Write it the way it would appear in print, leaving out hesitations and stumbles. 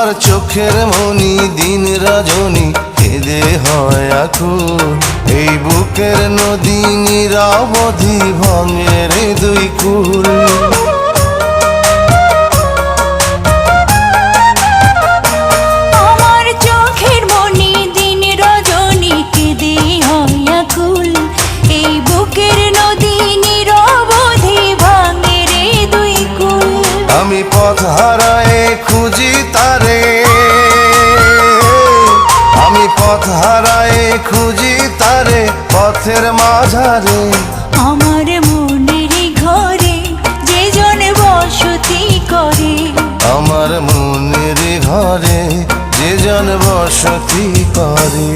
আমার চোখের মনি দিন রজনী কেঁদে হয় আকুল। এই বুকের নদী নিরবধি ভাঙে রে দুই কুল। আমার চোখের মনি দিন রজনী কেঁদে হয় আকুল। এই বুকের নদী নিরবধি ভাঙে রে দুই কুল। আমি পথ হারায়ে খুঁজি তারে, আমি পথ হারায়ে খুঁজি তারে পথের মাঝারে। আমার মনের ঘরে যে জন বসতি করে, আমার মনের ঘরে যে জন বসতি করে।